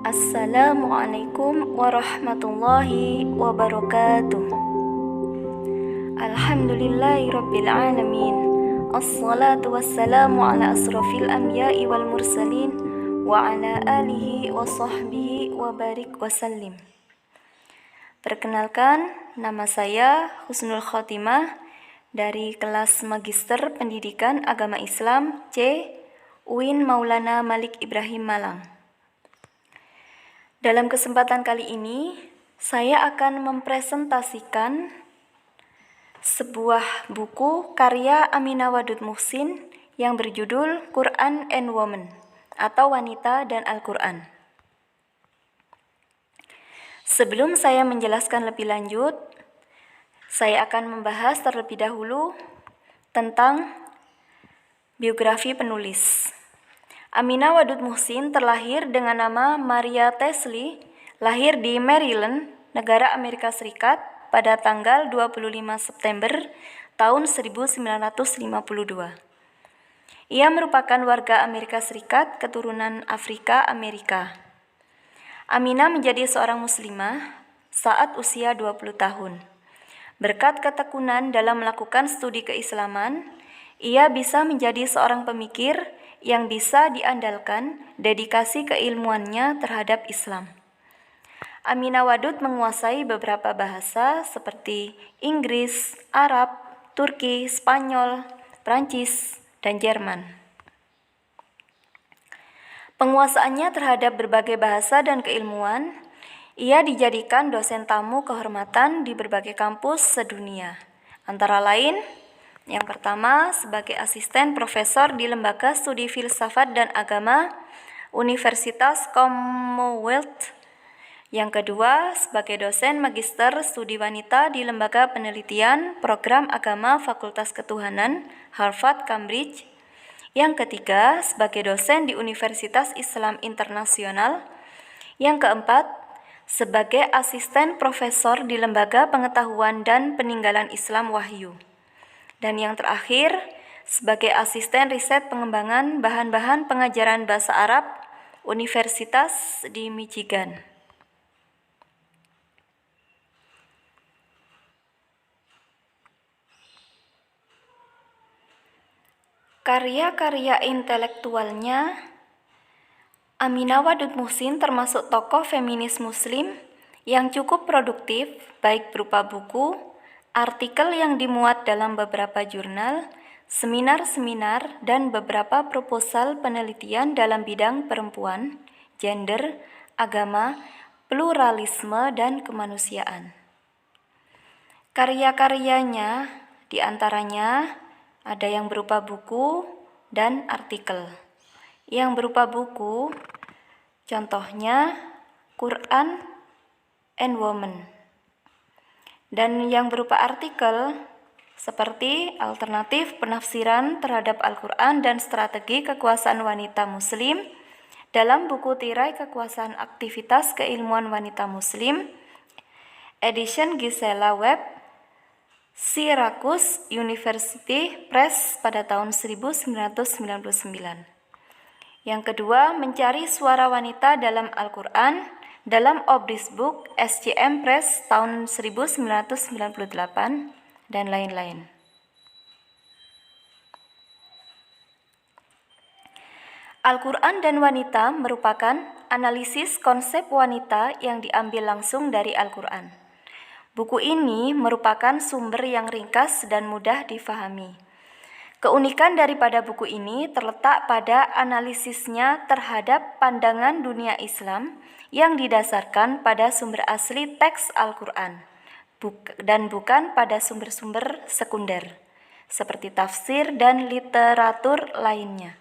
Assalamualaikum warahmatullahi wabarakatuh. Alhamdulillahirabbil alamin. Assalatu wassalamu ala asrafil anbiya'i wal mursalin wa ala alihi wa sahbihi wa barik wa sallim. Perkenalkan, nama saya Husnul Khotimah dari kelas Magister Pendidikan Agama Islam C UIN Maulana Malik Ibrahim Malang. Dalam kesempatan kali ini, saya akan mempresentasikan sebuah buku karya Aminah Wadud Muhsin yang berjudul Quran and Women atau Wanita dan Al-Quran. Sebelum saya menjelaskan lebih lanjut, saya akan membahas terlebih dahulu tentang biografi penulis. Aminah Wadud Muhsin terlahir dengan nama Maria Tesley, lahir di Maryland, negara Amerika Serikat pada tanggal 25 September tahun 1952. Ia merupakan warga Amerika Serikat keturunan Afrika Amerika. Aminah menjadi seorang muslimah saat usia 20 tahun. Berkat ketekunan dalam melakukan studi keislaman, ia bisa menjadi seorang pemikir yang bisa diandalkan dedikasi keilmuannya terhadap Islam. Aminah Wadud menguasai beberapa bahasa seperti Inggris, Arab, Turki, Spanyol, Prancis, dan Jerman. Penguasaannya terhadap berbagai bahasa dan keilmuan, ia dijadikan dosen tamu kehormatan di berbagai kampus sedunia. Antara lain, yang pertama, sebagai asisten profesor di Lembaga Studi Filsafat dan Agama Universitas Commonwealth. Yang kedua, sebagai dosen magister studi wanita di Lembaga Penelitian Program Agama Fakultas Ketuhanan Harvard Cambridge. Yang ketiga, sebagai dosen di Universitas Islam Internasional. Yang keempat, sebagai asisten profesor di Lembaga Pengetahuan dan Peninggalan Islam Wahyu. Dan yang terakhir, sebagai asisten riset pengembangan bahan-bahan pengajaran bahasa Arab Universitas di Michigan. Karya-karya intelektualnya, Aminah Wadud Muhsin termasuk tokoh feminis muslim yang cukup produktif, baik berupa buku, artikel yang dimuat dalam beberapa jurnal, seminar-seminar, dan beberapa proposal penelitian dalam bidang perempuan, gender, agama, pluralisme, dan kemanusiaan. Karya-karyanya diantaranya ada yang berupa buku dan artikel. Yang berupa buku, contohnya Quran and Women. Dan yang berupa artikel seperti alternatif penafsiran terhadap Al-Quran dan strategi kekuasaan wanita muslim dalam buku tirai kekuasaan aktivitas keilmuan wanita muslim, edition Gisela Webb, Syracuse University Press pada tahun 1999. Yang kedua, mencari suara wanita dalam Al-Quran dalam Obris Book SCM Press tahun 1998 dan lain-lain. Al-Quran dan Wanita merupakan analisis konsep wanita yang diambil langsung dari Al-Quran. Buku ini merupakan sumber yang ringkas dan mudah difahami. Keunikan daripada buku ini terletak pada analisisnya terhadap pandangan dunia Islam yang didasarkan pada sumber asli teks Al-Quran dan bukan pada sumber-sumber sekunder seperti tafsir dan literatur lainnya.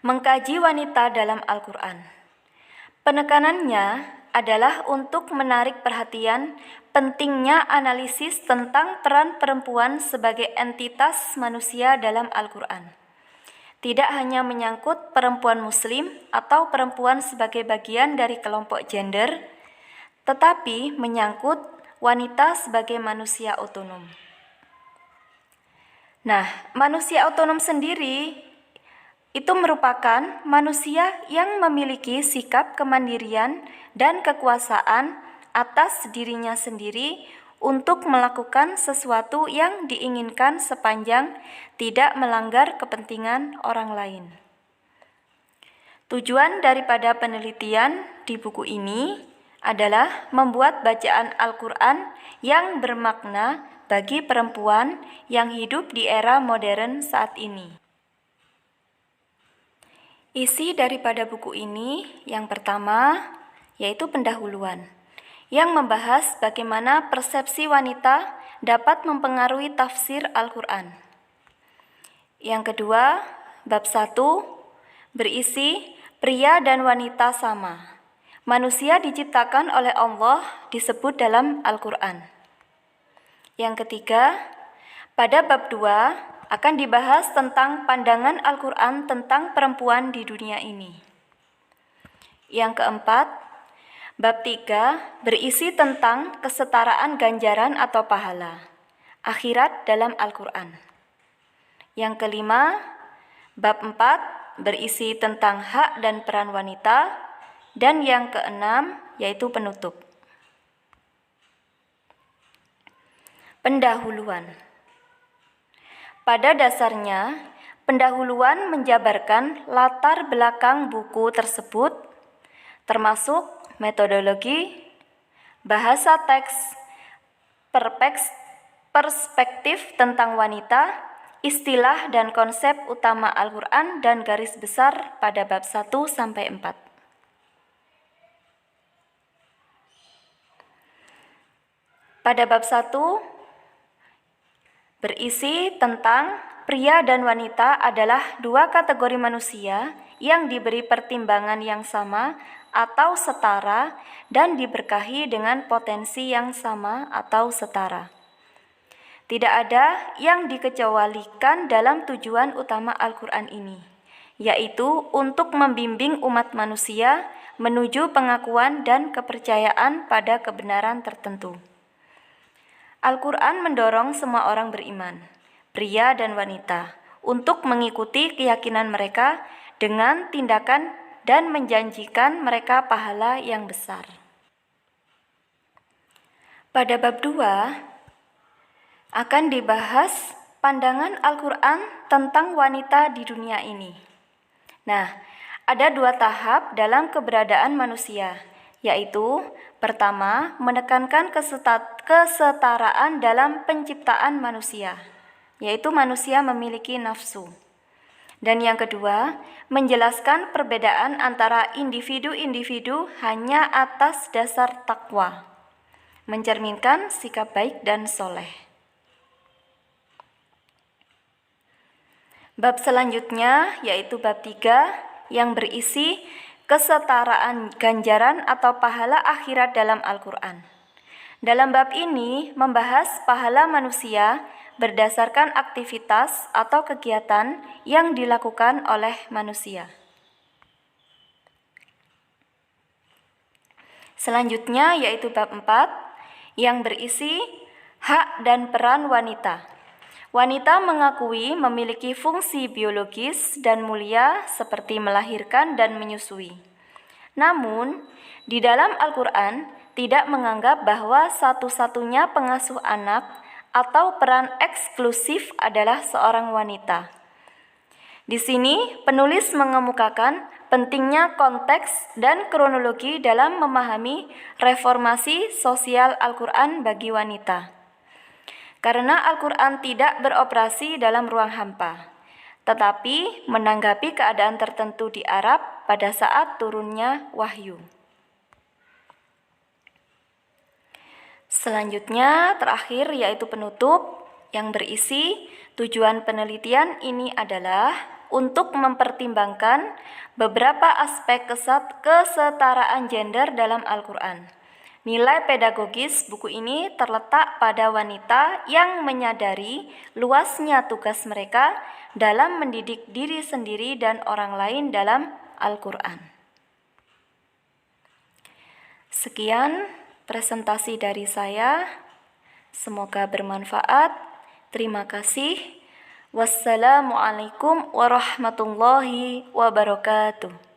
Mengkaji wanita dalam Al-Quran. Penekanannya adalah untuk menarik perhatian pentingnya analisis tentang peran perempuan sebagai entitas manusia dalam Al-Quran. Tidak hanya menyangkut perempuan muslim atau perempuan sebagai bagian dari kelompok gender, tetapi menyangkut wanita sebagai manusia otonom. Nah, manusia otonom sendiri itu merupakan manusia yang memiliki sikap kemandirian dan kekuasaan atas dirinya sendiri untuk melakukan sesuatu yang diinginkan sepanjang tidak melanggar kepentingan orang lain. Tujuan daripada penelitian di buku ini adalah membuat bacaan Al-Quran yang bermakna bagi perempuan yang hidup di era modern saat ini. Isi daripada buku ini yang pertama yaitu pendahuluan yang membahas bagaimana persepsi wanita dapat mempengaruhi tafsir Al-Quran. Yang kedua, bab 1 berisi pria dan wanita sama. Manusia diciptakan oleh Allah disebut dalam Al-Quran. Yang ketiga, pada bab 2 akan dibahas tentang pandangan Al-Quran tentang perempuan di dunia ini. Yang keempat, bab 3 berisi tentang kesetaraan ganjaran atau pahala akhirat dalam Al-Quran. Yang kelima, bab 4 berisi tentang hak dan peran wanita. Dan yang keenam yaitu penutup. Pendahuluan. Pada dasarnya, pendahuluan menjabarkan latar belakang buku tersebut, termasuk metodologi, bahasa teks, perspektif tentang wanita, istilah dan konsep utama Al-Quran dan garis besar pada bab 1-4. Pada bab 1, berisi tentang pria dan wanita adalah dua kategori manusia yang diberi pertimbangan yang sama atau setara dan diberkahi dengan potensi yang sama atau setara. Tidak ada yang dikecualikan dalam tujuan utama Al-Quran ini, yaitu untuk membimbing umat manusia menuju pengakuan dan kepercayaan pada kebenaran tertentu. Al-Quran mendorong semua orang beriman, pria dan wanita, untuk mengikuti keyakinan mereka dengan tindakan dan menjanjikan mereka pahala yang besar. Pada bab 2 akan dibahas pandangan Al-Quran tentang wanita di dunia ini. Nah, ada 2 tahap dalam keberadaan manusia, yaitu pertama, menekankan kesetaraan dalam penciptaan manusia, yaitu manusia memiliki nafsu. Dan yang kedua, menjelaskan perbedaan antara individu-individu hanya atas dasar takwa, mencerminkan sikap baik dan soleh. Bab selanjutnya yaitu bab 3 yang berisi kesetaraan ganjaran atau pahala akhirat dalam Al-Quran. Dalam bab ini membahas pahala manusia berdasarkan aktivitas atau kegiatan yang dilakukan oleh manusia. Selanjutnya yaitu bab 4 yang berisi hak dan peran wanita. Wanita mengakui memiliki fungsi biologis dan mulia seperti melahirkan dan menyusui. Namun, di dalam Al-Quran tidak menganggap bahwa satu-satunya pengasuh anak atau peran eksklusif adalah seorang wanita. Di sini, penulis mengemukakan pentingnya konteks dan kronologi dalam memahami reformasi sosial Al-Quran bagi wanita. Karena Al-Quran tidak beroperasi dalam ruang hampa, tetapi menanggapi keadaan tertentu di Arab pada saat turunnya wahyu. Selanjutnya, terakhir yaitu penutup yang berisi tujuan penelitian ini adalah untuk mempertimbangkan beberapa aspek kesetaraan gender dalam Al-Quran. Nilai pedagogis buku ini terletak pada wanita yang menyadari luasnya tugas mereka dalam mendidik diri sendiri dan orang lain dalam Al-Quran. Sekian presentasi dari saya. Semoga bermanfaat. Terima kasih. Wassalamualaikum warahmatullahi wabarakatuh.